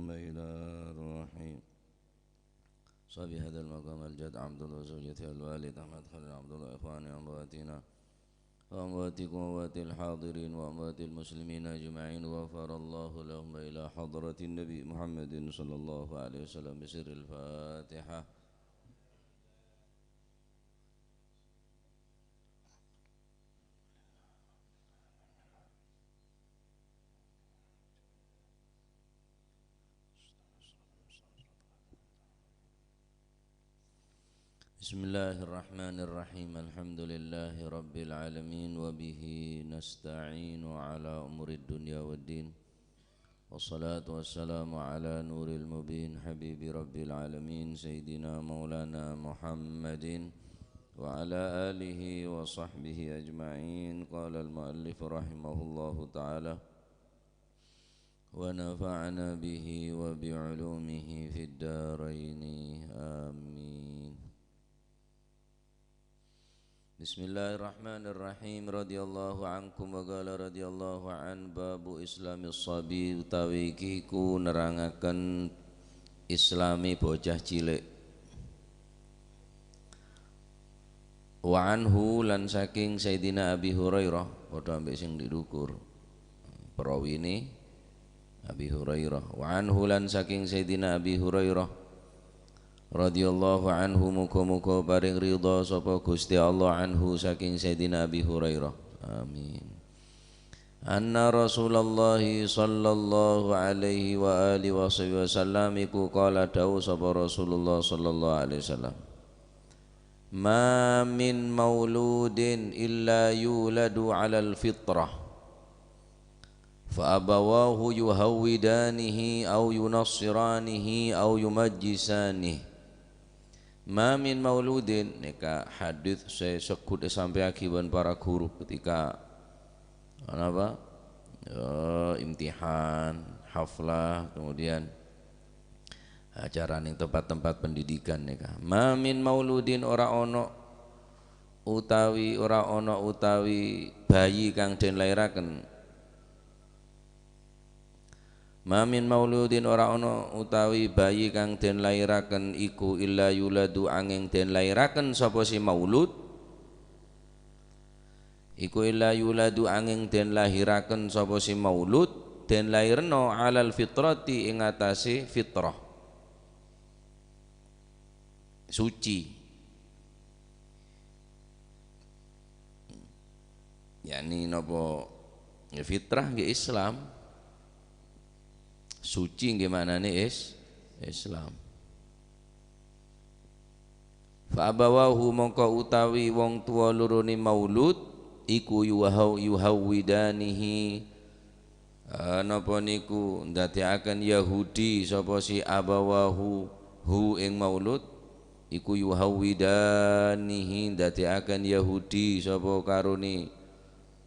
ثم إلى روحي صبي هذا المقام الجد عبد الله وزوجته الوالد أحمد خليل عبد الله إخواني أمواتنا وأمواتكم وأموات الحاضرين وأموات المسلمين أجمعين غفر الله لهم إلى حضرة النبي محمد صلى الله عليه وسلم بسر الفاتحة. Bismillahirrahmanirrahim. Alhamdulillahi rabbil alamin wa bihi nasta'inu ala umurid dunya waddin. Wassalatu wassalamu ala nuril mubin habibi rabbil alamin sayyidina maulana Muhammadin wa ala alihi wa sahbihi ajma'in. Qala al-muallif rahimahullahu ta'ala wa nafa'ana bihi wa bi'ulumihi fid daraini amin. Bismillahirrahmanirrahim. Radhiyallahu ankum wa qala radhiyallahu an babu islamis sabi utawi iki ku nerangaken islami bocah cilik. Wa anhu lan saking Sayyidina Abi Hurairah padha ambek sing didukur perawine Abi Hurairah. Wa anhu lan saking Sayyidina Abi Hurairah radhiyallahu anhu muga-muga paring ridha sapa Gusti Allah anhu saking Sayyidina Abi Hurairah. Amin. Anna Rasulullah sallallahu alaihi wa alihi wasallam iku qala dawu sapa Rasulullah sallallahu alaihi wasallam. Ma min mauludin illa yuladu 'alal fitrah fa abawahu yuhawwidanihi aw yunassiranihi aw yumajjisanihi. Ma min mauludin nika hadis saya sekut sampai akibat para guru ketika apa imtihan haflah kemudian acara ning tempat-tempat pendidikan nika. Ma min mauludin ora ono utawi bayi kang den lairaken. Ma min mauludin ora ana utawi bayi kang den lairaken iku illa yuladu angin den lairaken sapa si maulud iku illa yuladu angin den lahiraken sapa si maulud den lairno alal fitrati ing atase fitrah suci, yakni napa fitrah nggih Islam, suci gimana nih Islam. Fa abawahu mongko utawi wong tua lurune maulud iku yuhawwidanihi napa niku ndadekaken Yahudi sapa si abawahu hu ing maulud iku yuhawwidanihi ndadekaken Yahudi sapa karone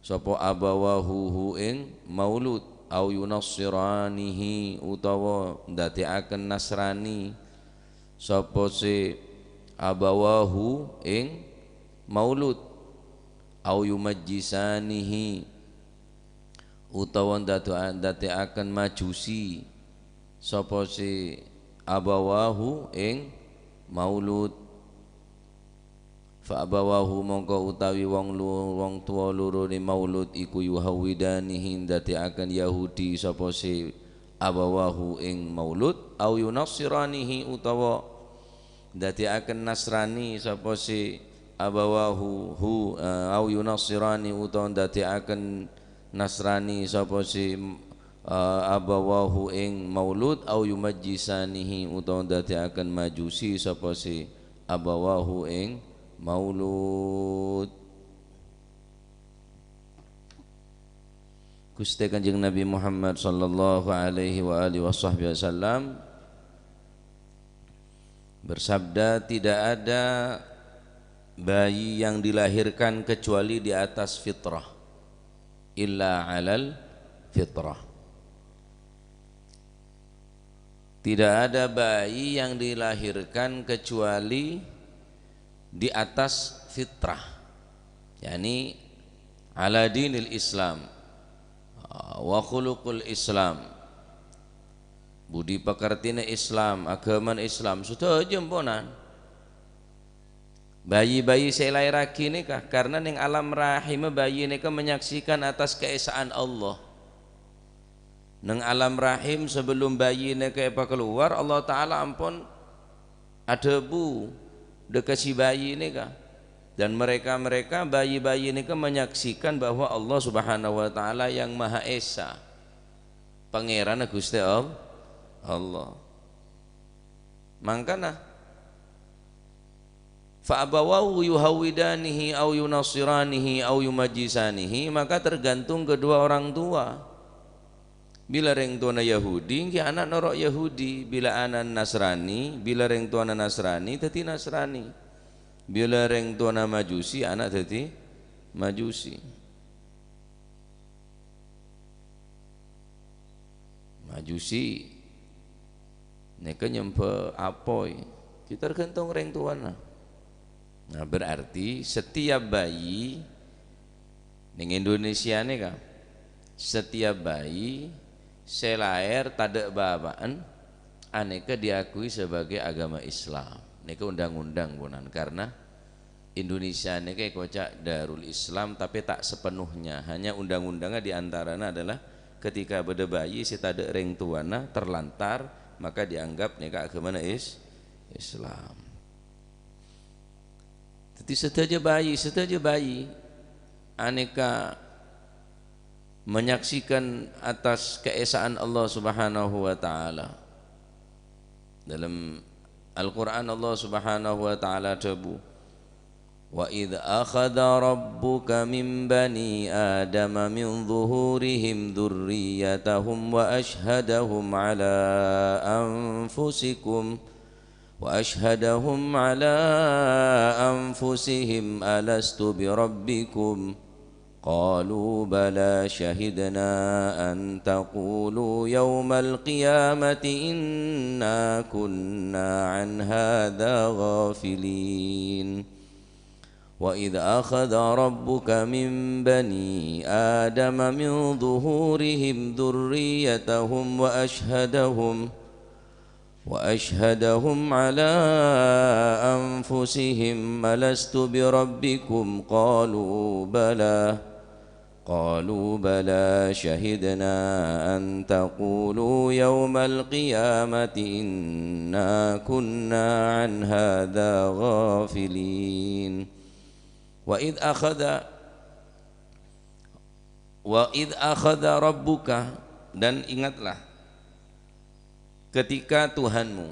sapa abawahu hu ing maulud au yunassiranihi utawa ndadekaken Nasrani sapa si abawahu ing maulud au yumajjisanihi utawa ndadekaken Majusi sapa si abawahu ing maulud. Fa abawahu mongko utawi wong tuwa loro ni maulud iku yuhawwidanihi ndadekaken Yahudi sapa si abawahu ing maulud au yunassiranihi utawa ndadekaken Nasrani sapa si abawahu hu au yunassirani utawa ndadekaken Nasrani sapa si abawahu ing maulud au yumajjisanihi utawa ndadekaken Majusi sapa si abawahu ing maulud. Gusti Kanjeng Nabi Muhammad sallallahu alaihi wa alihi wasallam bersabda, tidak ada bayi yang dilahirkan kecuali di atas fitrah, illa alal fitrah. Tidak ada bayi yang dilahirkan kecuali di atas fitrah, yakni ala dinil Islam wa khuluqul Islam, budi pekertine Islam, agama Islam sudah jemponan. Bayi-bayi saya lahir lagi nikah karena ning alam rahim bayi nikah menyaksikan atas keesaan Allah. Neng alam rahim sebelum bayi nikah keluar Allah Ta'ala ampun ada bu dekasi bayi nikah, dan mereka bayi-bayi nikah menyaksikan bahwa Allah Subhanahu Wa Ta'ala yang Maha Esa, Pangeran Gusti Allah. Mangkana fa'abawahu yuhawidanihi au yunasiranihi au yumajisanihi, maka tergantung kedua orang tua. Bila reng tuana Yahudi ki anak norok Yahudi, bila anak Nasrani, bila reng tuana Nasrani teti Nasrani, bila reng tuana Majusi anak teti Majusi. Majusi neka nyempe apoi, kita tergantung reng tuana. Nah berarti setiap bayi ning Indonesia nih kan, setiap bayi selahir tada babaan aneka diakui sebagai agama Islam. Neka undang-undang bunan, karena Indonesia neka kocak Darul Islam tapi tak sepenuhnya, hanya undang-undangnya diantaranya adalah ketika beda bayi si tada reng tuana terlantar maka dianggap neka agama Islam. Jadi setaja bayi aneka menyaksikan atas keesaan Allah Subhanahu wa taala. Dalam Al-Qur'an Allah Subhanahu wa taala tabu, wa idz akhadha rabbuka min bani adama min zuhurihim dzurriyyatahum wa ashhadahum ala anfusikum وأشهدهم على أنفسهم ألست بربكم قالوا بلى شهدنا أن تقولوا يوم القيامة إنا كنا عن هذا غافلين وإذ أخذ ربك من بني آدم من ظهورهم ذريتهم وأشهدهم على أنفسهم ألست بربكم قالوا بلى شهدنا أن تقولوا يوم القيامة إنا كنا عن هذا غافلين وإذ أخذ ربك, dan ingatlah ketika Tuhanmu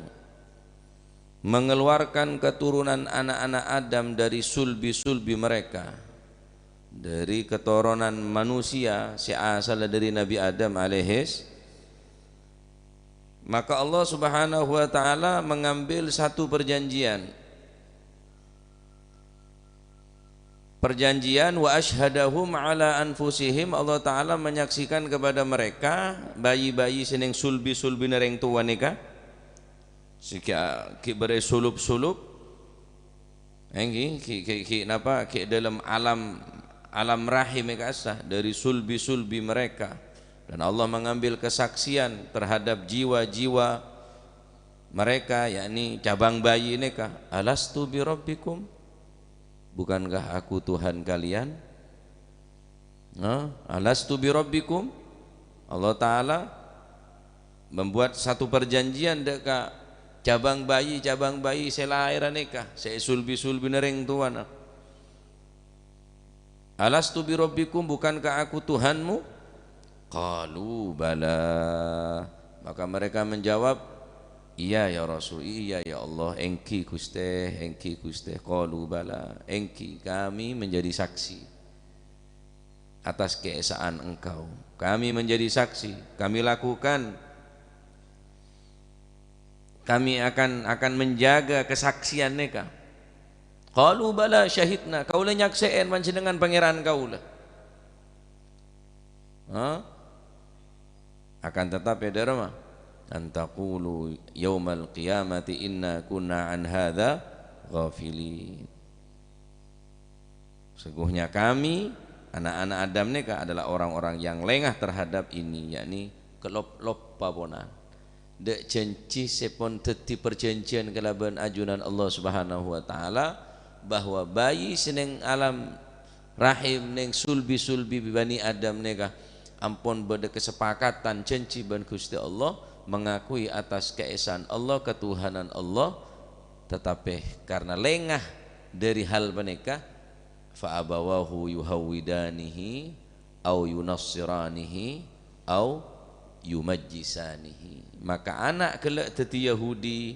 mengeluarkan keturunan anak-anak Adam dari sulbi-sulbi mereka, dari keturunan manusia si asal dari Nabi Adam alaihis, maka Allah Subhanahu wa taala mengambil satu perjanjian wa asyhadahum ala anfusihim, Allah taala menyaksikan kepada mereka bayi-bayi seneng sulbi-sulbi nereng tua nikah sika ki bere sulup-sulup ki napa ki dalam alam rahim kasah dari sulbi-sulbi mereka, dan Allah mengambil kesaksian terhadap jiwa-jiwa mereka, yakni cabang bayi nikah, alastu bi rabbikum, bukankah aku Tuhan kalian? Alastu bi rabbikum, Allah taala membuat satu perjanjian dekat cabang bayi selahir nikah sulbi-sulbi nereng tuana. Alastu bi rabbikum, bukankah aku Tuhanmu? Qalu bala, maka mereka menjawab, iya ya Rasul, iya ya Allah, engki Guste. Qalu bala, engki, kami menjadi saksi atas keesaan Engkau, kami menjadi saksi, kami lakukan, kami akan menjaga kesaksian mereka. Qalu bala syahidna, kaulah nyakseen panjenengan pangeran kaulah. Akan tetapi derma antaqulu yaumal qiyamati inna kunna an hadza ghafilin. Sesungguhnya kami anak-anak Adam neka adalah orang-orang yang lengah terhadap ini, yakni kelop-lop paponan. dek janji sepon dadi perjanjian kelaban ajunan Allah Subhanahu wa taala bahwa bayi seneng alam rahim neng sulbi bani Adam nega ampun beda kesepakatan janji ban Gusti Allah mengakui atas keesaan Allah ketuhanan Allah, tetapi karena lengah dari hal mereka fa abawahu yuhawidanihi au yunassiranihi au yumajjisanihi, maka anak kelak dadi Yahudi,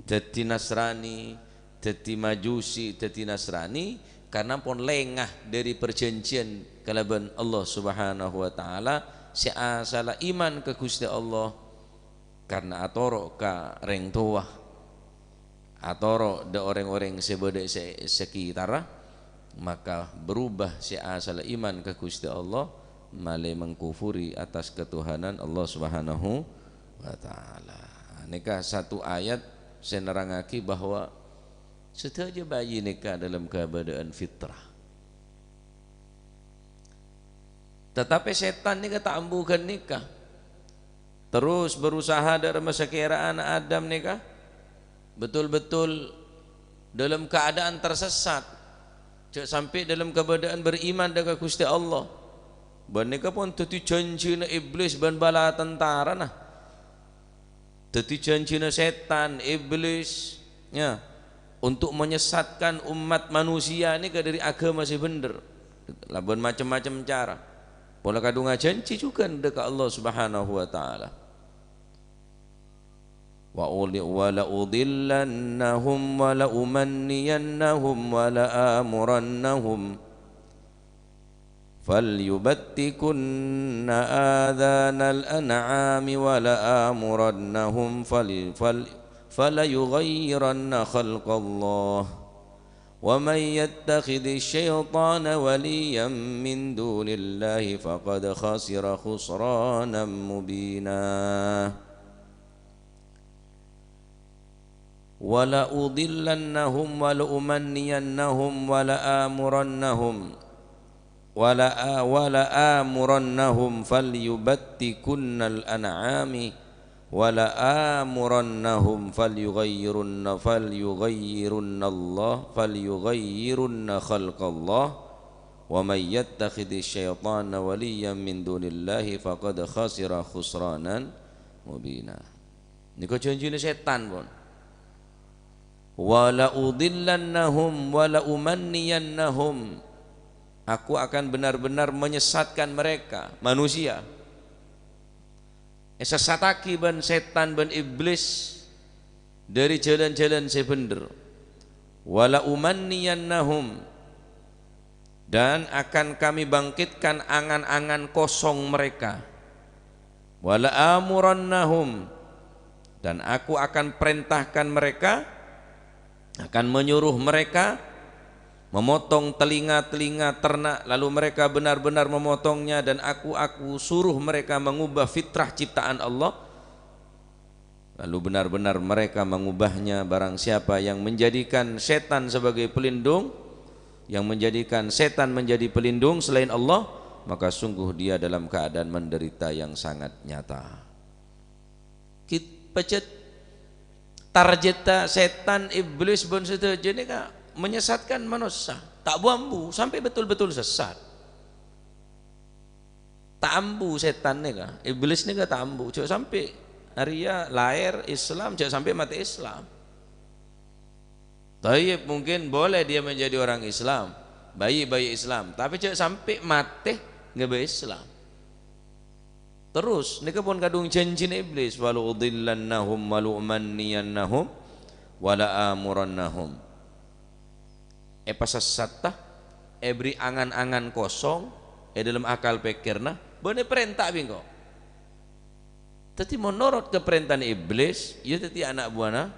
dadi Nasrani, dadi Majusi, dadi Nasrani karena pun lengah dari perjanjian kalaban Allah Subhanahu wa taala, si asala iman ke Gusti Allah karena atoro ka reng tua atoro de orang-orang sebeda sekitar, maka berubah si asala iman ke Gusti Allah male mengkufuri atas ketuhanan Allah Subhanahu wa taala. Nika satu ayat saya nerangaki bahwa setiap bayi nikah dalam keadaan fitrah. Tetapi setan nikah tak ambukan nikah. Terus berusaha dari masa kira anak Adam nikah betul-betul dalam keadaan tersesat. Sampai dalam keadaan beriman dengan Gusti Allah. Banika pun teti janji na iblis ban bala tentara nah. Teti janji na setan iblis ya untuk menyesatkan umat manusia ini ke dari agama si bener. Laban macam-macam cara. Pola kadung janji juga dekat Allah Subhanahu wa taala. Wa la udillannahum wa la umanniyannahum wa la amurannahum فَلْيُبَتِّكُنَّ آذَانَ الْأَنْعَامِ وَلَآمُرَنَّهُمْ فَلَيُغَيِّرَنَّ خَلْقَ اللَّهِ وَمَنْ يَتَّخِذِ الشَّيْطَانَ وَلِيًّا مِنْ دُونِ اللَّهِ فَقَدْ خَسِرَ خُسْرَانًا مُبِينًا وَلَأُضِلَّنَّهُمْ وَلَأُمَنِّيَنَّهُمْ وَلَآمُرَنَّهُمْ وَلَآمُرَنَّهُمْ فَلْيُبَتِّكُنَّ الْأَنْعَامِ وَلَآمُرَنَّهُمْ فَلْيُغَيِّرُنَّ خَلْقَ اللَّهِ وَمَنْ يَتَّخِذِ الشَّيْطَانَ وَلِيًّا مِنْ دُونِ اللَّهِ فَقَدْ خَسِرَ خُسْرَانًا مُبِينًا. Niku janjine setan pun. وَلَأُضِلَّنَّهُمْ وَلَأُمَنِّيَنَّهُمْ, aku akan benar-benar menyesatkan mereka manusia. Sesataki ban setan ban iblis dari jalan-jalan saya bener. Wala umanniyannahum, dan akan kami bangkitkan angan-angan kosong mereka. Wala amurannahum, dan aku akan perintahkan mereka, akan menyuruh mereka memotong telinga-telinga ternak, lalu mereka benar-benar memotongnya, dan aku suruh mereka mengubah fitrah ciptaan Allah, lalu benar-benar mereka mengubahnya. Barang siapa yang menjadikan setan sebagai pelindung, yang menjadikan setan menjadi pelindung selain Allah, maka sungguh dia dalam keadaan menderita yang sangat nyata. Pecet tarjeta setan iblis bon setuju ini kak menyesatkan manusia, tak bambu sampai betul-betul sesat. Tak ambu setan nih kah, iblis nih kah tak ambu, cuma sampai Arya lahir Islam, jangan sampai mati Islam. Tayyib mungkin boleh dia menjadi orang Islam, bayi-bayi Islam, tapi jangan sampai mati nggak Islam. Terus nika pun kadung janji iblis, walau udillannahum walau umanniyannahum wala amurannahum. Pasasata beri angan-angan kosong dalam akal pikirna boleh perintah bingo. Tapi menurut keperintahan iblis, ya tadi anak buana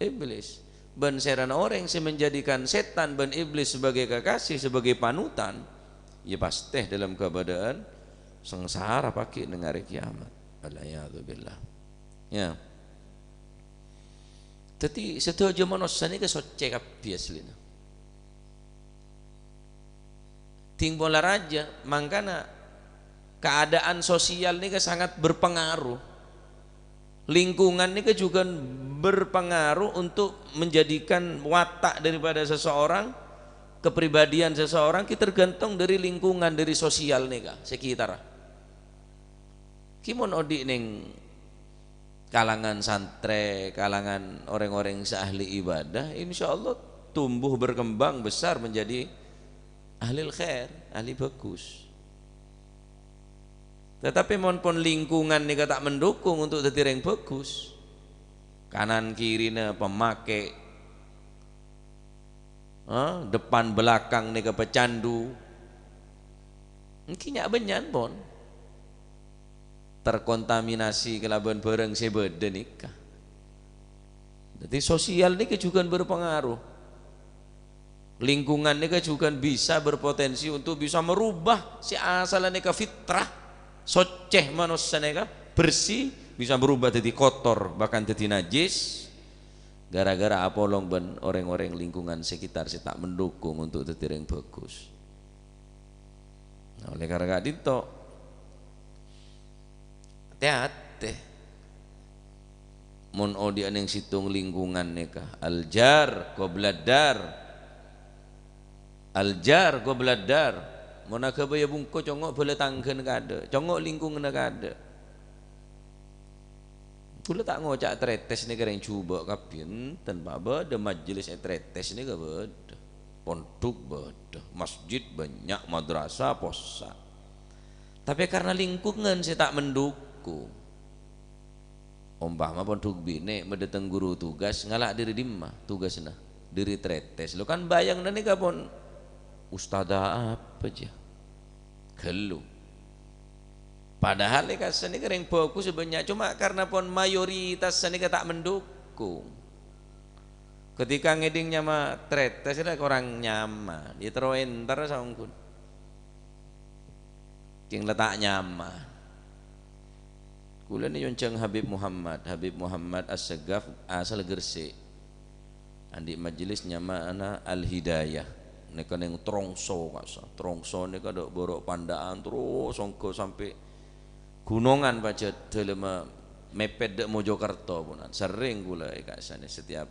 iblis. Ben serana orang yang menjadikan setan ben iblis sebagai kekasih, sebagai panutan, ya pasti dalam keadaan sengsara pakai dengar kiamat. Alhamdulillah. Ya. Tapi setuju manusia ni kesocek biasanya. Tingbola raja, makanya keadaan sosial ini sangat berpengaruh. Lingkungan ini juga berpengaruh untuk menjadikan watak daripada seseorang, kepribadian seseorang kita tergantung dari lingkungan, dari sosial nih sekitar. Kimon odi neng kalangan santre, kalangan orang-orang seahli ibadah, insya Allah tumbuh berkembang besar menjadi ahli khair, ahli bagus. Tetapi monpon lingkungan nih tak mendukung untuk jadi yang bagus, kanan kiri nih pemakai, depan belakang nih pecandu, mungkin benyan pon terkontaminasi kelaban bareng sebeda nikah. Jadi sosial nih juga berpengaruh, lingkungan nih juga bisa berpotensi untuk bisa merubah si asalnya ke fitrah soceh manusia nih bersih bisa berubah jadi kotor bahkan jadi najis gara-gara apolong ben orang-orang lingkungan sekitar si tak mendukung untuk jadi yang bagus. Nah, oleh karena itu hati-hati mun odi aneng situng lingkungan nikah aljar gobladar mana kabaya bungko congok boleh tanggen kada congok lingkungan kada kula tak ngocak tretes ni kereng cuba kapien tanpa beda majelis tretes ni beda pondok beda masjid banyak madrasah posa tapi karena lingkungan saya tak mendukung ompama pondok bine mendatang guru tugas ngalak diri dimah tugasnya diri tretes lo kan bayang nani kapon ustadzah apa aja gelu padahal ikan seni kering bagus sebenarnya cuma karena pun mayoritas seni tak mendukung ketika ngedingnya mah tretes itu kurang nyaman dia terus enter sangkun king letak nyaman kula ni yonceng Habib Muhammad As-Segaf asal Gresik andi majelis nyama ana Al-Hidayah neka neng trongso kasa trongso neka dok borok pandaan terus songko sampai gunungan baca dalam mepet dek Mojokerto punan sering gula ikasane setiap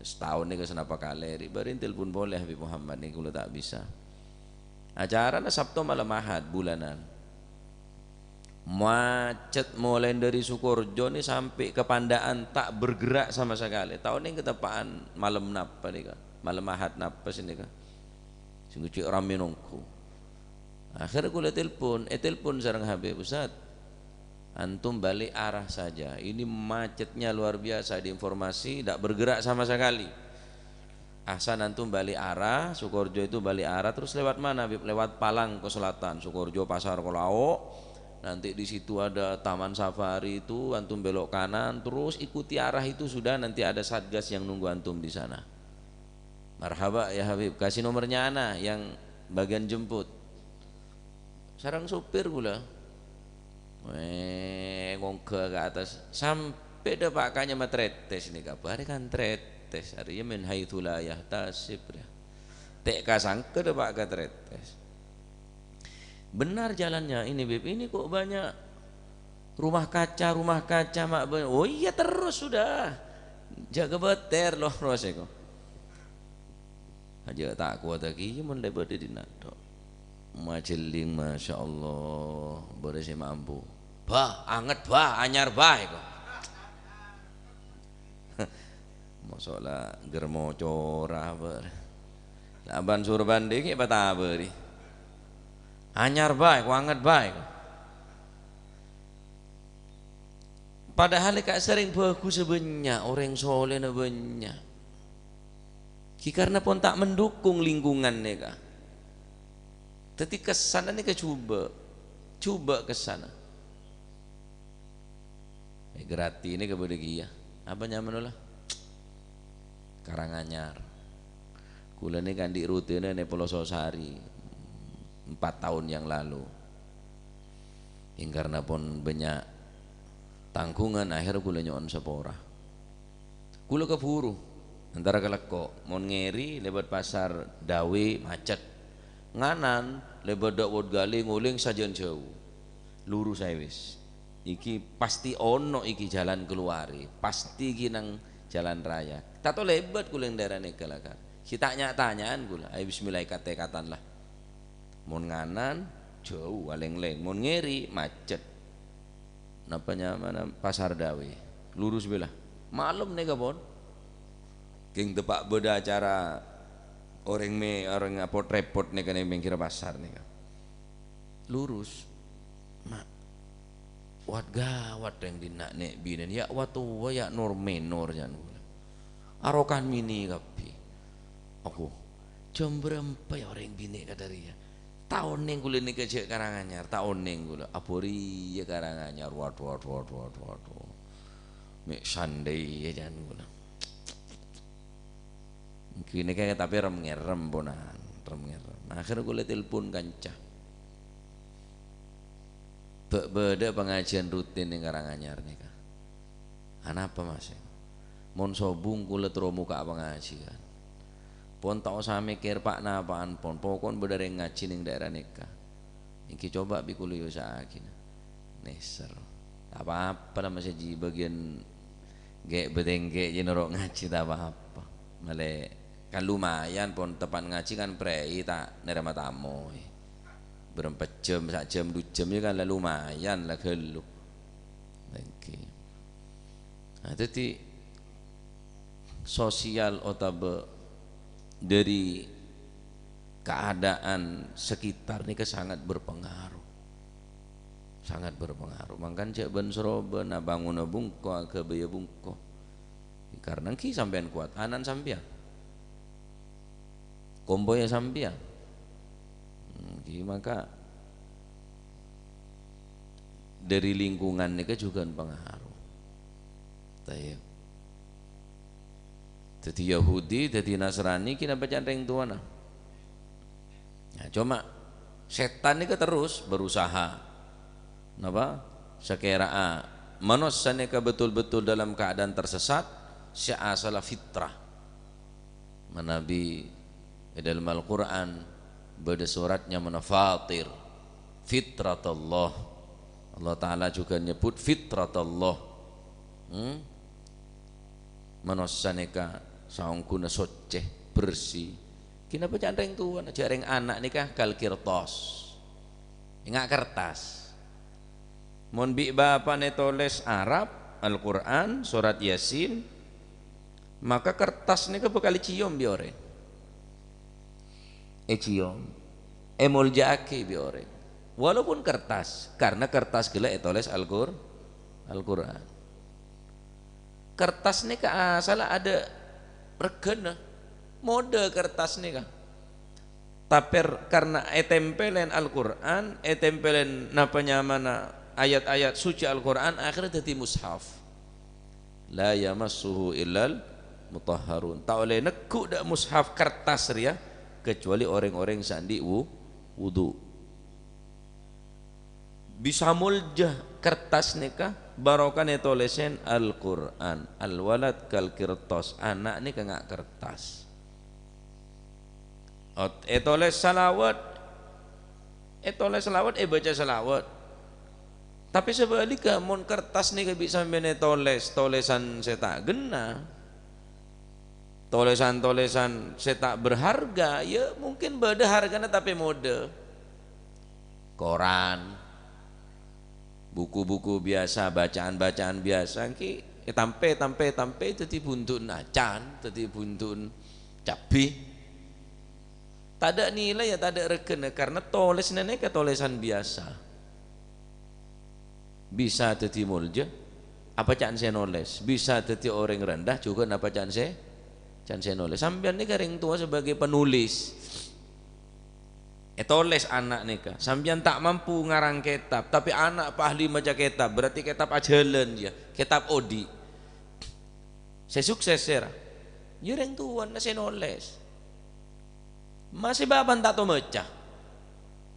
setahun nih kesenapa kali barin telepon boleh Habib Muhammad nih gula tak bisa acara na Sabtu malam Ahad bulanan macet mulai dari Sukorejo nih sampai ke Pandaan tak bergerak sama sekali tahun ini ketepaan malam napa nih kan malam Ahad napa sini kan sungguh cik rame nongku akhirnya gue telepon sarang Habib Ustaz antum balik arah saja ini macetnya luar biasa di informasi tidak bergerak sama sekali Ahsan antum balik arah Sukorejo itu balik arah terus lewat mana Habib lewat Palang ke selatan Sukorejo Pasar Kolao nanti di situ ada Taman Safari itu antum belok kanan terus ikuti arah itu sudah nanti ada satgas yang nunggu antum di sana. Marhaba ya Habib kasih nomornya ana yang bagian jemput. Sarang supir gula. Ngongke ke atas sampai dah pakanya matretes nih kabar kan tretes hari min haitsu la yahtasib ya. Tek kasangke dah pak tretes. Benar jalannya ini Bib ini kok banyak rumah kaca mak oh iya terus sudah jaga beter loh roseko aja tak kuat lagi mun lebar di nato majeling masya Allah beres mampu bah anget bah anyar bah kok masalah germo corah ber laban surban deki apa beri anyar baik, wanget baik. Padahal kak sering bagus sebenarnya orang soleh banyak. Karena pun tak mendukung lingkungan neka. Tapi kesana nih coba kesana. Gratis ini kepada dia. Apa nyaman lah? Karanganyar. Kula nih kan di rutenya nih Pelososari. 4 tahun yang lalu karena pun banyak tanggungan akhir kula nyon sepora kula keburu antara keleko mon ngeri lebat pasar dawe macet nganan lebat dakwot gali nguling sajian jauh lurus saya wis iki pasti ono iki jalan keluari, pasti iki nang jalan raya. Tato lebat kula yang daerah neka lah kan. Si tanya-tanyaan kula, ayo bismillah kate-katan lah. Mun nganan jauh waleng-leng, mun ngiri macet. Napanya mana pasar dawe, lurus belah. Malam nih kapon. King tepak beda acara orang apa repot nih kan yang kira pasar nih kan. Lurus. Mak wat gawat yang dinak nek binen ya watu ya nur menor jan arokan mini kapi aku jam berapa ya orang bine kata dia tahun neng kulit nih kecil Karanganyar tahun neng gula apori ya Karanganyar waduh mek sandai ya jan gula kini kayak tapi rem ponan akhirnya gula telepon kancah beda pengajian rutin yang Karanganyar nih kak. Kenapa mas? Mon sobung kulit romuka pengajian. Pon tak usah mikir pak napaan pon. Pokon beda yang ngaji ning daerah nikah. Iki coba bikuli usahakin. Neser. Apa-apa lah masih di bagian gek bedengge jenerok ngaji tak apa-apa. Male kan lumayan pon tepan ngaji kan prei tak nerima tamu. Berempat jam, 1 jam, 2 jam ya kan lah lumayan lah geluh. Oke. Nah, jadi sosial otabe dari keadaan sekitar ini sangat berpengaruh. Sangat berpengaruh. Makanya cek ben seroben bangun bungko ke baya bungko. Karena ki sampean kuat, anan sampean. Komboya sampean. Maka dari lingkungan ini juga pengaruh. Jadi Yahudi, jadi Nasrani kita baca ring tuana. Nah, cuma setan ini terus berusaha. Napa? Sekira manusia ini betul-betul dalam keadaan tersesat, sya'asala fitrah. Manabi dalam Al-Quran pada suratnya Fatir fitratullah Allah Ta'ala juga nyebut fitratullah manusia saungkuna soceh bersih kina bacaan ring tuan jareng anak nikah kal kirtos ingat kertas mon bi bapa netoles Arab Al-Quran surat Yasin maka kertas nika bakal cium biore cium muljaki biore walaupun kertas karena kertas gila etoles Al-Quran kertas nih kak salah ada regana mode kertas nih kak tapi karena tempelen Al-Quran tempelen napanya mana ayat-ayat suci Al-Quran akhirnya jadi mushaf la yamassuhu illal mutahharun tak oleh nekuk dak mushaf kertas ria kecuali orang-orang sandi wudu bisa muljah kertas nikah barokan etolesen Al-Quran al-walad kal kirtos anak nih kena kertas etoles salawat baca salawat tapi sebaliknya mon kertas nih bisa menetoles tolesan saya tak gena tolesan-tolesan saya tak berharga ya mungkin beda harganya tapi mode koran buku-buku biasa bacaan-bacaan biasa ki tampe jadi buntun acan jadi buntun cabai tak ada nilai ya tak ada regana karena toles nenek ke tolesan biasa bisa jadi mulja apa can saya noles bisa jadi orang rendah juga apa can saya nulis sampean nih kering tua sebagai penulis toles anak nika sampean tak mampu ngarang kitab tapi anak ahli maca kitab berarti kitab ajalan dia kitab odi saya sukses ya ring tuan saya nulis masih baban tak tahu maca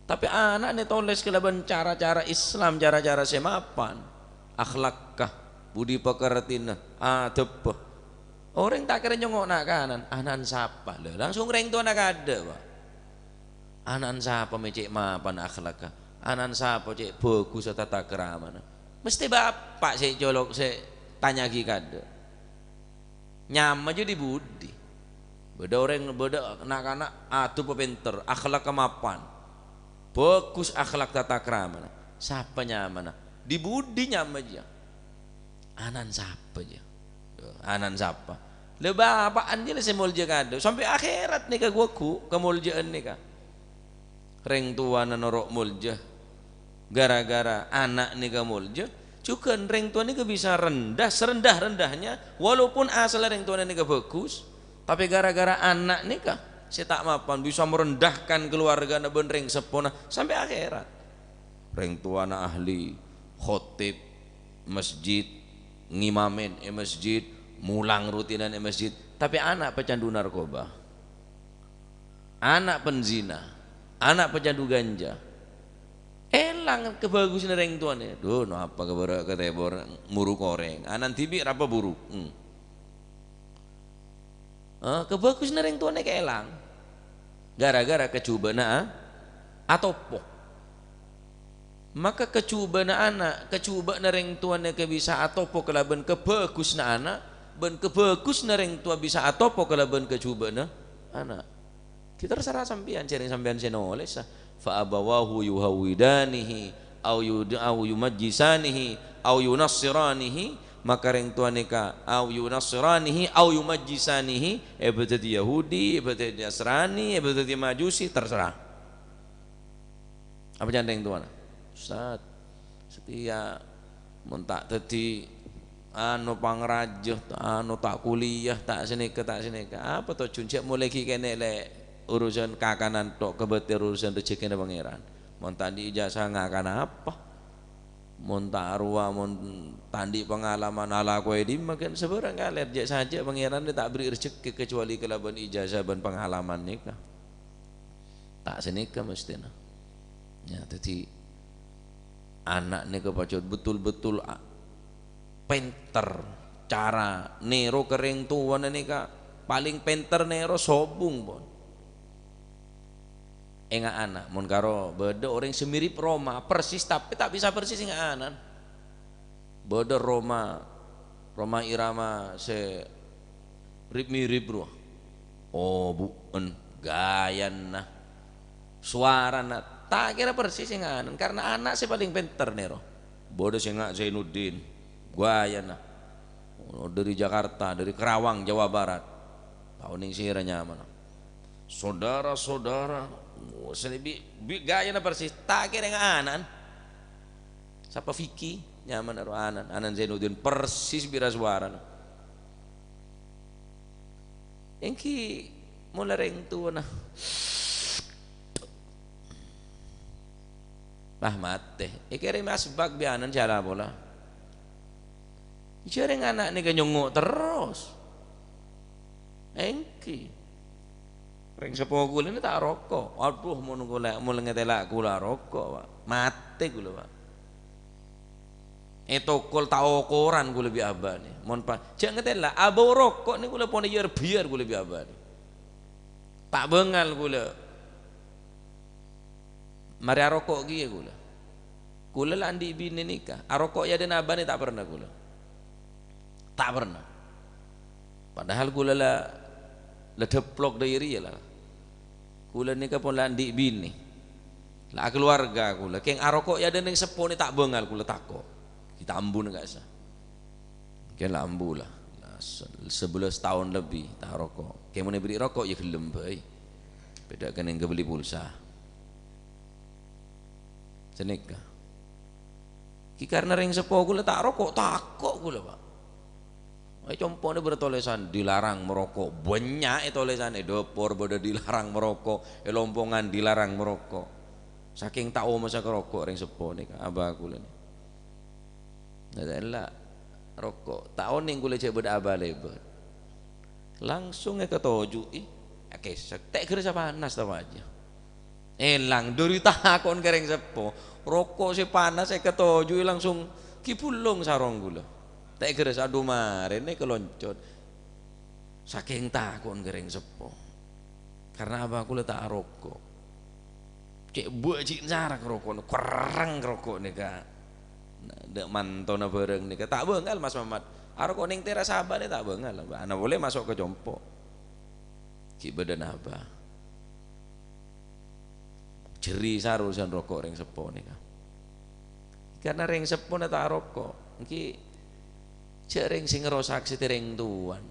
tapi anak nih tulis kelaban cara-cara Islam cara-cara semapan akhlakkah budi pekertina adab orang tak kira nyongok nak kanan anan siapa langsung ring tu anak ada pak anan siapa mecek mapan akhlakah anan siapa cek bagus tata kerama Mesti bapak saya colok saya tanya lagi kada. Nyama aja di budi. Beda orang beda anak-anak atuh pepinter, akhlak kemapan. Bagus akhlak tata krama. Siapa nyama? Di budi nyama aja. Anan siapa aja. Anan siapa? Le bapak anjir saya mulja kada. Sampai akhirat nih gua ku kemuljaan nih ka. Reng tua norok mulja. Gara-gara anak nih mulja. Cukan reng tua nih bisa rendah serendah-rendahnya walaupun asal reng tua nih bagus tapi gara-gara anak nih saya tak mapan bisa merendahkan keluarga na ben reng sepona sampai akhirat. Reng tua na ahli khotib masjid ngimamin masjid mulang rutinan masjid tapi anak pecandu narkoba, anak penzina, anak pecandu ganja. Elang kebagusan reng tuane. Duh, no apa kebarak ketebor muru koreng. Anan tibi apa buruk. Kebagusan reng tuane ke elang. Gara-gara kecubana atau po. Maka kecubana anak, kecubana reng tuane ke bisa atau po kelaban kebagus na anak, ben kebagus na reng tua bisa atau po kelaban kecubana anak. Kita terserah sampean, cering sampean senoles fa abawahu yuhawidanihi au yumajjisanihi au yunassiranihi maka reng tua neka au yunassiranihi au yumajjisanihi ebetati Yahudi ebetati Nasrani ebetati Majusi terserah apa jangan reng tua Ustaz setia muntak tadi anu pangrajah anu tak kuliah tak seneka apa to cuncek mulai kene le urusan kakanan tok kebetir urusan rezeki na pangeran mon tadi ijazah ngakan apa mon arwah mon tandi pengalaman ala kowe di makan seberang kaler je saja pangeran dia tak beri rezeki kecuali kelaban ijazah ban pengalaman nikah tak senika mestina ya jadi anak nika pacot betul-betul penter cara nero kering tuan nika paling penter nero sobung pun enggak anak mun karo beda orang semirip Roma persis tapi tak bisa persis enggak anak beda Roma irama se mirip bro oh bukan gayan nah suara nah tak kira persis enggak anak karena anak si paling pinter nero bodoh sih enggak Zainuddin gayan nah dari Jakarta dari Kerawang Jawa Barat tahun ini siranya mana saudara-saudara selebi gaya na persis tak kira nga anan siapa Vicky nyaman aro anan Zainuddin persis bira suara na engki mula reng tuwa na mate ikere masbag bianan siala bola icere anak ni kanyungo terus engki reng sepo kula ini tak rokok. Aduh mun kula mul ngetelak kula rokok, Pak. Mate kula, Pak. Tokol tak ukuran kula bi abane. Mun Pak, jak ngetelak abau rokok ni kula pon yer biar kula bi abane. Tak bengal kula. Mari rokok ki ya kula. Kula lah andi bini nikah. Rokok ya den abane tak pernah kula. Tak pernah. Padahal kula lah deplok dari ya lah kula nikah pun landik bini lah keluarga kula keng arokok ya dan yang sepone tak bengal kula tako kita ambu enggak sah keng ambu lah 11 tahun lebih tak rokok keng mau beli rokok ya gelem bae beda kan yang kebeli pulsa senika ki karena ring sepo kula tak rokok takok kula Pak compone bertolesan dilarang merokok banyak tolesan dopor bodoh dilarang merokok lompongan dilarang merokok saking tahu masa kerokok ring sepo nih abah kula nih adalah rokok tahun yang kula coba abah lebar langsung ketoju kesek tak kira panas tau aja elang dari takon kering sepo rokok si panas ketoju langsung kipulung sarong kula tak kira aduh mare ini keloncot saking takon gereng sepo karena apa aku letak rokok cek buat cik jarak rokok kerang rokok nih kak Dek mantona bareng nika tak bengal Mas Mamat. Arep ning teras abane tak bengal. Ana boleh masuk ke jompo. Ki badan abah. Jeri sarusan rokok ring sepo nika. Karena ring sepo tak rokok. Iki cek ring sing ngerosak ring tuan.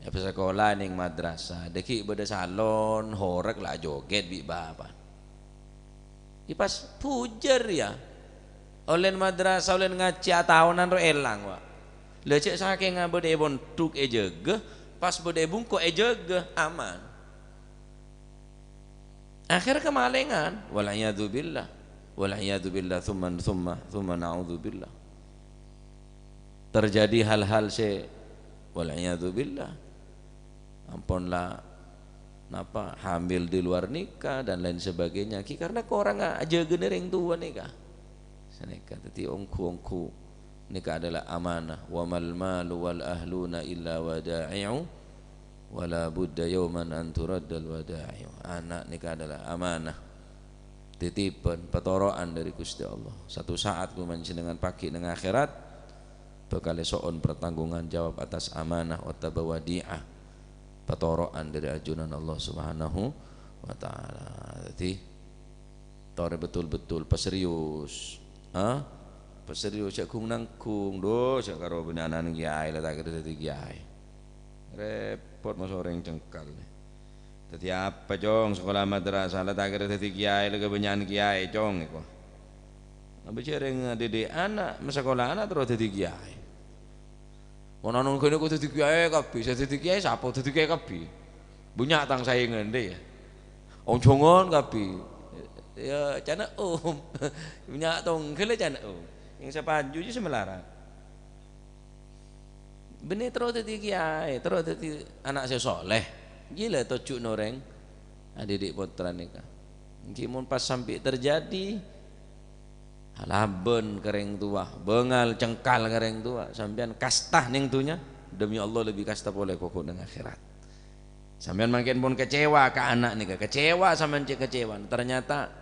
Ya sekolah ning madrasah, deki beda salon, horek lah joget bi bapak. Ipas pujer ya. Olen madrasah olen ngaji tahunan ro elang wa. Lecek saking ngabede bontuk ejege, pas bede bungko ejege aman. Akhir kemalengan, wala'iyadu billah. Wala'iyadu billah thumma na'udzu billah. Terjadi hal-hal wala'iyadu billah. Ampunlah napa hamil di luar nikah dan lain sebagainya karena kau orang aja genereng tua nikah seneka tadi ongku nikah adalah amanah wa mal malu wal ahluna illa wada'i'u wala budda yawman an turaddal wada'i'u. Anak nikah adalah amanah titipan petoroan dari Gusti Allah. Satu saat ku dengan pagi nang akhirat bakal soon pertanggungan jawab atas amanah wa tabawadi'ah petoroan dari ajunan Allah Subhanahu wa taala. Jadi tore betul-betul peserius. Peserius cek kung nangkung do cek karo benanan kiai lah tak kira dadi kiai. Repot mas orang cengkal. Dadi apa jong sekolah madrasah lah tak kira dadi kiai lah kebanyakan kiai jong iku. Bicara didik anak, sekolah anak terus dadi kiai. Ono nang kene kok dadi kiai kabeh, dadi kiai sapa dadi kiai kabeh. Bunyak tang saingan deh ya. Wong jongon kabeh. Ya cana bunyak tong kele cana Yang sepaju je semelarat. Bene terus dadi kiai, terus dadi anak saya soleh. Gila tojuk noreng didik putra nikah. Iki mun pas sampai terjadi halaben kering tua, bengal cengkal kering tua, sampean kastah ning dunya, demi Allah lebih kastah boleh koko nang akhirat. Sampean makin pun kecewa ke anak nih, kecewa sampean cek kecewa. Ternyata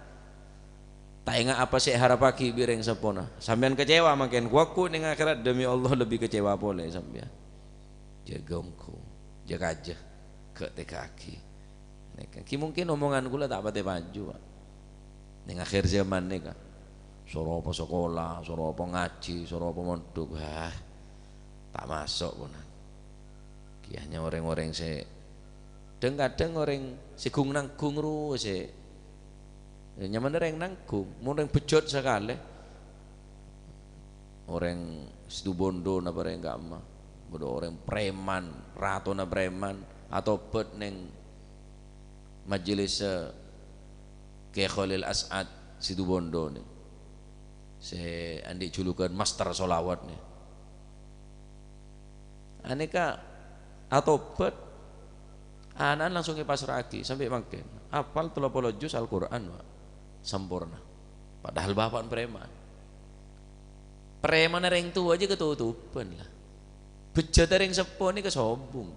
tak ingat apa sih harapaki bireng sepona. Sampean kecewa makin kuaku ning akhirat, demi Allah lebih kecewa boleh sampean. Jagongku, jaga aja ke kaki. Ki mungkin omongan kula tak pate maju, Pak. Ning akhir zaman nih kan. Suruh apa sekolah, suruh apa ngaji, suruh apa mondok, tak masuk pun. Kiahnya orang-orang kadang orang gung nanggung ru nyaman orang nanggung, orang bejot sekali. Orang situ bondo napa orang gama, bodo orang preman, ratu na preman atau bet neng majelis Kiai Khalil As'ad situ bondo nih. Saya andi julukan master solawat nih. Aneka atau bet anak langsung ke pasar lagi sampai makin apal 30 juz Al-Quran sempurna. Padahal bapak preman ring tua aja ketutupan lah. Bejat ring sepo ini kesombong.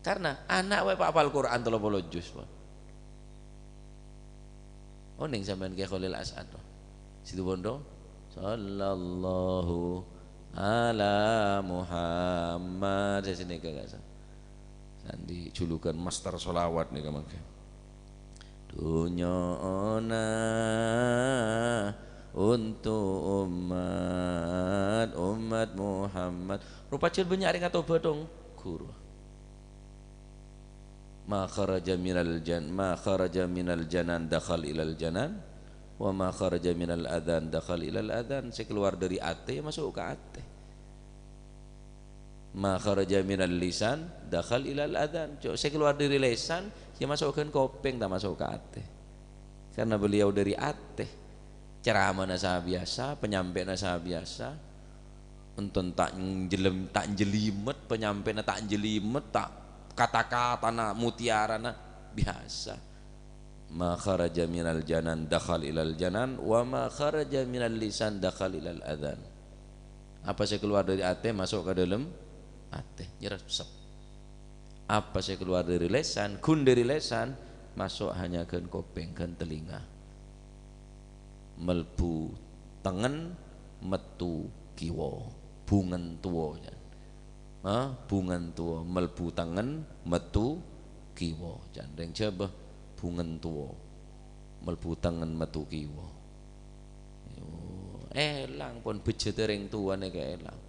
Karena anak wae apal Quran 30 juz. Oh ning sampean Kiai Khalil As'ad. Situ bondo sallallahu ala Muhammad saya sini kagak sandi julukan master solawat nih kemangke dunya ona untuk umat Muhammad rupa cil banyak ring atau badong guru ma kharaja minal janan dakhal ilal janan wa ma kharaja minal adzan dakhal ilal adzan. Saya keluar dari ate masuk ke ate. Ma kharaja minal lisan dakhal ilal adzan. Saya keluar dari lisan dia masukkan kopeng tak masuk ke ate. Karena beliau dari ate. Ceramah nasa biasa, penyampaian nasa biasa. Entun tak jelimet, penyampaian tak jelimet, tak kata-kata na mutiara na biasa. Ma kharaja minal janan dakhal ilal janan wa ma kharaja minal lisan dakhal ilal adzan. Apa saya keluar dari ate masuk ke dalam ate nyerep. Apa saya keluar dari lesan kun dari lesan masuk hanya ke kopeng ke telinga melbu tengen metu kiwa, bungen tuwa. Bungen tuwa melbu tengen metu kiwa. Jandeng jabah bungen tuwa melbu tengen metu kiwa. Elang pun bejete ring tuane ke elang.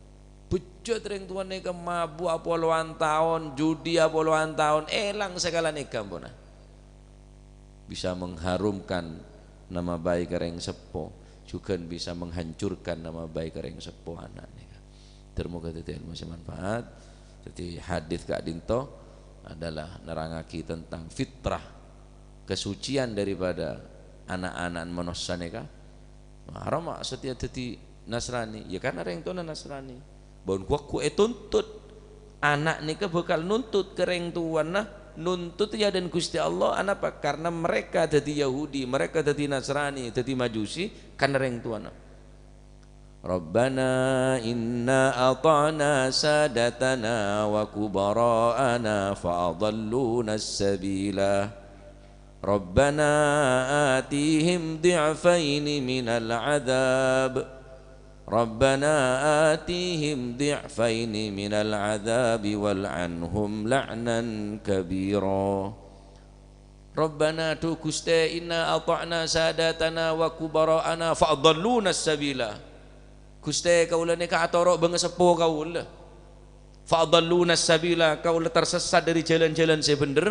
Bejete ring tuane ke mabu apoluan tahun, judi apoluan tahun, elang segala nikah pun. Bisa mengharumkan nama baik ring sepo, juga bisa menghancurkan nama baik ring sepo anak nikah. Termoga itu ilmu manfaat. Jadi hadis Kak Dinto adalah nerangaki tentang fitrah, kesucian daripada anak-anak manusia nikah. Haram setia jadi Nasrani, ya karena orang tua Nasrani. Bon ku tuntut anak nikah bakal nuntut ke orang tua nuntut ya dan Gusti Allah apa? Karena mereka jadi Yahudi, mereka jadi Nasrani, jadi Majusi karena orang tua. Rabbana inna ata'na sadatana wa kubara'ana fa'adalluna as-sabila Rabbana atihim di'faini minal adhab Rabbana atihim di'faini minal adhabi wal'anhum la'nan kabira Rabbana tu Gusti inna ata'na sadatana wa kubara'ana fa'adalluna as-sabila Gusti kaula ni kaatorok bangga sepo kaula fa'adalluna as-sabila kaula tersesat dari jalan-jalan saya bener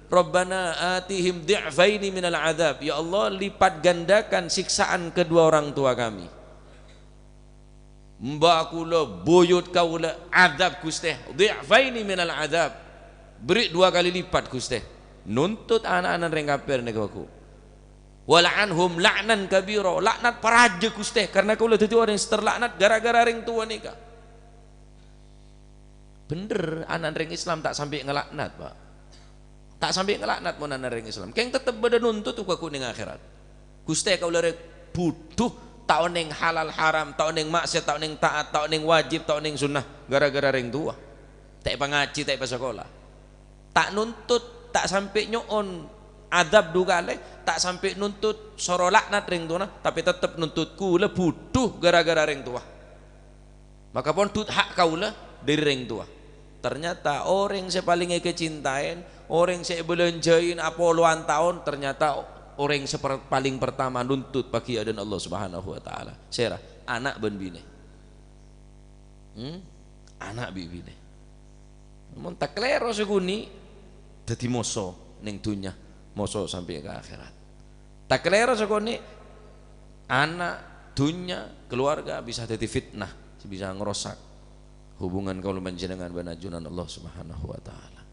Rabbana atihim di'faini minal adhab ya Allah lipat gandakan siksaan kedua orang tua kami mbak kula buyut kaula adab Gusti di'faini minal adhab beri 2 kali lipat Gusti nuntut anak-anak ring kafir niku wal'anhum la'nan kabira laknat paraja Gusti karena kaula dadi orang yang terlaknat gara-gara ring tua nikah bener anak ring Islam tak sampai ngelaknat Pak tak sampai ngelaknat mun anak ring Islam keng tetep beda nuntut ku ning akhirat Gusti kaula rek butuh tahu ning halal haram tahu ning maksiat tahu ning taat tahu ning wajib tahu ning sunnah gara-gara ring tua tak pengaji tak sekolah tak nuntut tak sampai nyoon adab dugale tak sampai nuntut soro laknat ring tua tapi tetap nuntut kula butuh gara-gara ring tua maka pun tut hak kaula dari ring tua ternyata orang saya paling kecintain orang saya belanjain apoluan tahun ternyata orang yang paling pertama nuntut pagi adan Allah Subhanahu wa taala serah anak ben bine anak bibine mun tak klero seguni dadi moso ning dunya moso sampai ke akhirat tak kelera sekoni anak dunia keluarga bisa jadi fitnah bisa ngerosak hubungan kaula panjenengan banajunan Allah Subhanahu wa taala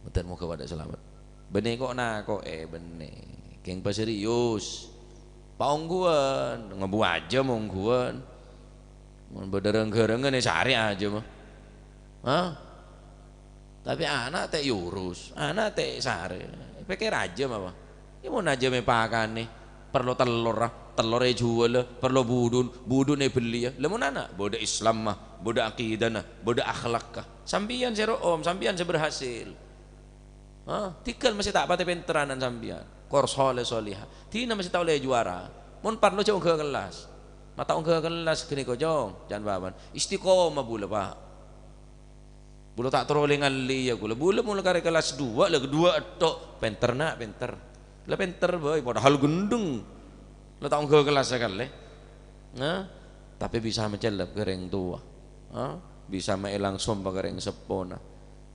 mudah muga pada selamat bene kok kok bene keng paserius paungguan ngebu aja mongguan mun badareng-gerengan sehari aja mah tapi anak teh yurus anak teh sare pikir aja apa ya mau aja mepakan nih perlu telur jual perlu budun beli ya lemon anak boda Islam mah boda akidah nah boda akhlak kah sambian zero sambian berhasil tikal masih tak pati penteranan sambian kor soleh tina masih tahu le juara mun perlu jauh ke kelas mata ke kelas kini kojong jangan baban istiqomah bula Pak bulu tak teroleh ngali ya gula bulu mulai kari kelas 2 lah kedua tok penter lah penter boy padahal gendeng lo tak ke kelas sekali tapi bisa mencelap kering tua bisa meelang sompa kering sepona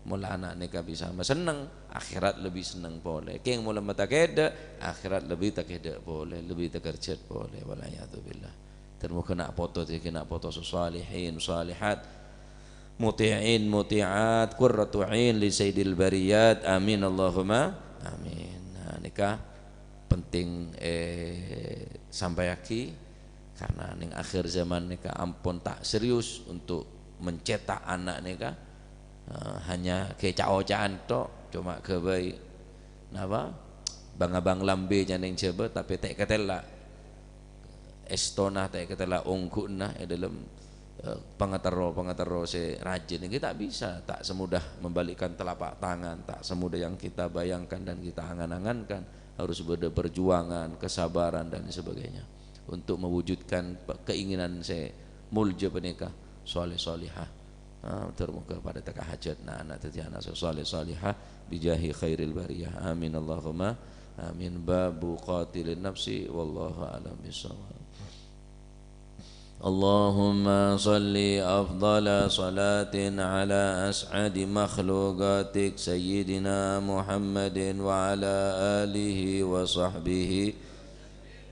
mula anak nikah bisa seneng akhirat lebih seneng boleh keng mula mata keda akhirat lebih tak keda boleh lebih tak kerjat boleh walayatubillah termuka nak foto nak foto salihin salihat muti'in muti'at qurratu 'ain li sayyidil bariyat amin Allahumma amin nah nikah penting sampai aki karena ning akhir zaman nikah ampun tak serius untuk mencetak anak nikah hanya kecao-caan tok cuma kebai napa bang-abang lambe ning jebe tapi tak ketela estona tak ketela ungkuna dalam pengataro si rajin kita bisa tak semudah membalikkan telapak tangan tak semudah yang kita bayangkan dan kita angan-angankan harus berjuangan kesabaran dan sebagainya untuk mewujudkan keinginan saya mulja penikah soleh solihah. Termuka pada takah hajat anak tadi anak soleh solihah bijahi khairil bariyah. Amin Allahumma amin. Babu qatilin nafsi wallahu a'lam bissawab. اللهم صل أفضل صلاة على أسعد مخلوقاتك سيدنا محمد وعلى آله وصحبه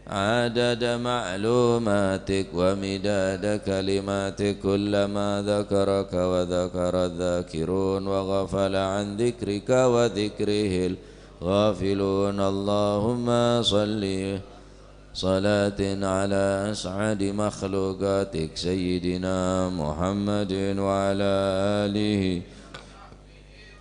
عدد معلوماتك ومداد كلماتك كلما ذكرك وذكر الذاكرون وغفل عن ذكرك وذكره الغافلون. اللهم صل صلاة على أسعد مخلوقاتك سيدنا محمد وعلى آله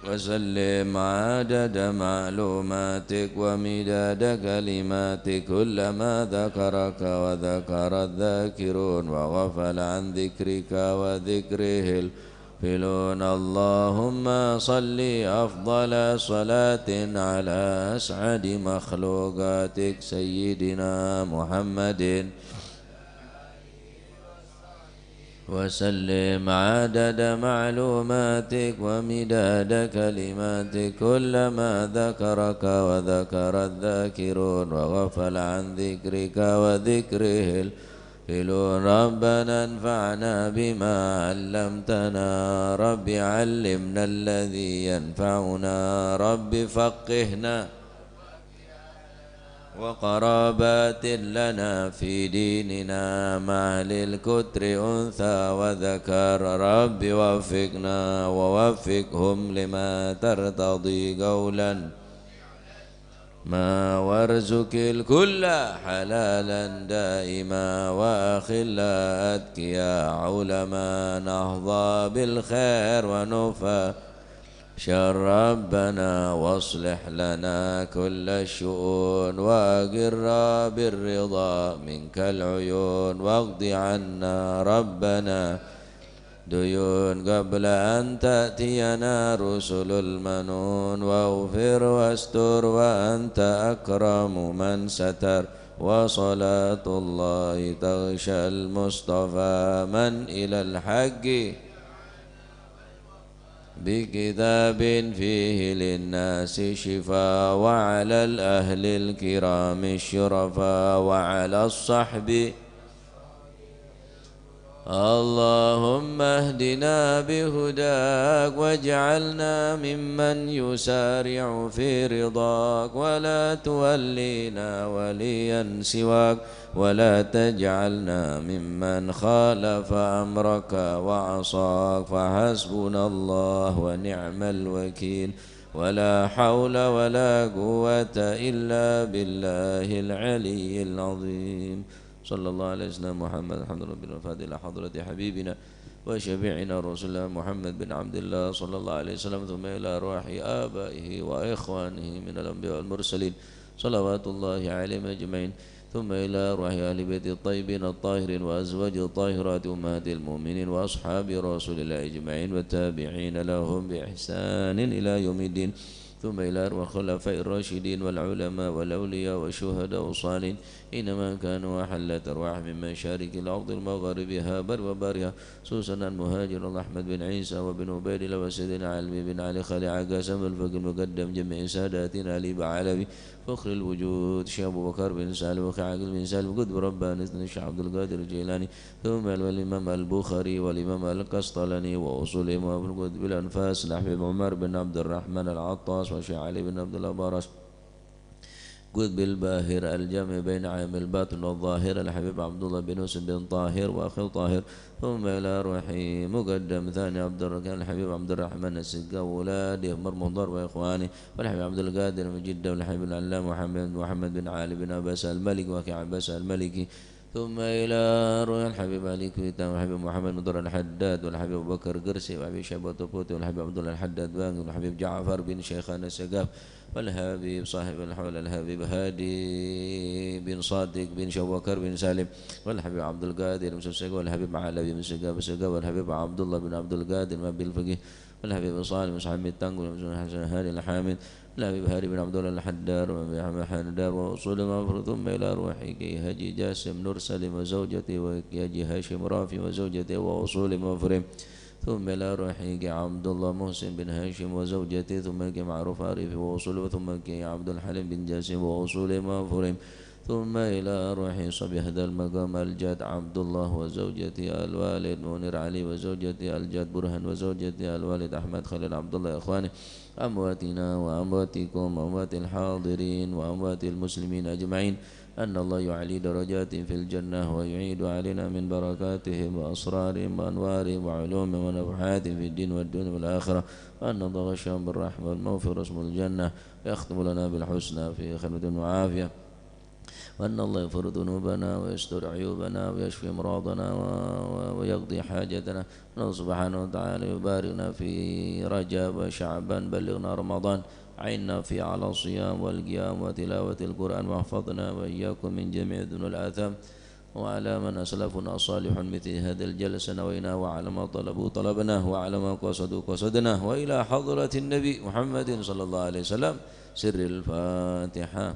وسلم عدد معلوماتك ومداد كلماتك كلما ذكرك وذكر الذاكرون وغفل عن ذكرك وذكره الغافلون. اللهم صل أفضل صلاة على أسعد مخلوقاتك سيدنا محمد وسلم عدد معلوماتك ومداد كلماتك كلما ذكرك وذكر الذاكرون وغفل عن ذكرك وذكره الغافلون. ربنا انفعنا بما علمتنا رب علمنا الذي ينفعنا رب فقهنا وقرابات لنا في ديننا مع للكتر أنثى وذكر رب وفقنا ووفقهم لما ترتضي قولا ما وارزق الكل حلالا دائما وأخلا أتقيا علما نهضى بالخير ونفى شر ربنا واصلح لنا كل الشؤون وأقر بالرضا منك العيون واقض عنا ربنا ديون قبل أن تأتينا رسل المنون واغفر واستر وأنت أكرم من ستر وصلاة الله تغشى المصطفى من إلى الحق بكتاب فيه للناس شفاء وعلى الأهل الكرام الشرفاء وعلى الصحب. اللهم اهدنا بهداك واجعلنا ممن يسارع في رضاك ولا تولينا وليا سواك ولا تجعلنا ممن خالف أمرك وعصاك فحسبنا الله ونعم الوكيل ولا حول ولا قوة إلا بالله العلي العظيم. صلى الله عليه وسلم محمد الحمد لله بالوفاة إلى حضرة حبيبنا وشفيعنا رسول الله محمد بن عبد الله صلى الله عليه وسلم ثم إلى أرواح آبائه وإخوانه من الأنبياء والمرسلين صلوات الله عليهم أجمعين ثم إلى أرواح أهل بيت الطيبين الطاهرين وأزواج الطاهرات أمهات المؤمنين وأصحاب رسول الله أجمعين والتابعين لهم بإحسان إلى يوم الدين ثم إلى أرواح الخلفاء الراشدين والعلماء والأولياء والشهداء والصالحين إنما كانوا أحلت أرواح من مشارق الأرض المغاربها بر وبارها خصوصا المهاجر أحمد بن عيسى وبن عبيد الله وسيدنا علي بن علي خالد عقاسم الفقيه المقدم جميع ساداتنا علي بعلبي فخر الوجود شيخ أبو بكر بن سالم وخي عاقل بن سالم قد ربنا الشيخ عبد القادر الجيلاني ثم الإمام البخاري والإمام القسطلاني وأصول إمام القدس بالأنفاس الحبيب عمر بن عبد الرحمن العطاس وشيخ علي بن عبد الله بارش قطب الباهر الجامع بين عام الباطن والظاهر الحبيب عبد الله بن يوسف بن طاهر وأخي طاهر ثم إلى روحي مقدم ثاني عبد الرحمن الحبيب عبد الرحمن السقا وولاده مرمضر وإخواني والحبيب عبد القادر من جدة والحبيب العلام محمد بن علي بن عباس الملك وأخي عباس الملكي ثم إلى روح الحبيب علي كويتا والحبيب محمد مضر الحداد والحبيب أبو بكر قرسي والحبيب شيبة طبوتي والحبيب عبد الله الحداد بانغ والحبيب جعفر بن شيخان السقاف والحبيب صاحب الحول الحبيب هادي بن صادق بن شوكر بن سالم والحبيب عبد القادر بن سوسق والحبيب علوي بن سقاف والحبيب عبد الله بن عبد القادر ما بالفقيه والحبيب صالح بن صاحب التنقل بن حسن هادي الحامد لا ببهار بن عبد الله الحدار وبن حدار وأصول مغفر ثم إلى روحي كي هجي جاسم نور سلم وزوجتي وكي هاشم رافي وزوجتي وأصول مغفر ثم إلى روحي كي عبد الله محسن بن هاشم وزوجتي ثم كي معروف عارف وأصول ثم كي عبد الحليم بن جاسم وأصول مغفر ثم إلى روحي صبي هذا المقام الجاد عبد الله وزوجتي الوالد منير علي وزوجتي الجاد برهان وزوجتي الوالد أحمد خليل عبد الله إخواني أمواتنا وأمواتكم وأموات الحاضرين وأموات المسلمين أجمعين أن الله يعلي درجات في الجنة ويعيد علينا من بركاتهم وأسرارهم وأنوارهم وعلومهم ونفحاتهم في الدين والدنيا والآخرة وأن الله غشهم بالرحمة والمغفرة اسم الجنة ويختم لنا بالحسنى في خير وعافية وأن الله يغفر ذنوبنا ويستر عيوبنا ويشفي مرضنا ويقضي حاجتنا الله سبحانه وتعالى يباركنا في رجب وشعبان بلغنا رمضان عنا في على الصيام والقيام وتلاوة القرآن واحفظنا وإياكم من جميع ذنوب الآثام وعلى من أسلفنا صالح مثل هذا الجلسة نوينا وعلى ما طلبوا طلبناه وعلى ما قصدوا قصدناه وإلى حضرة النبي محمد صلى الله عليه وسلم سر الفاتحة.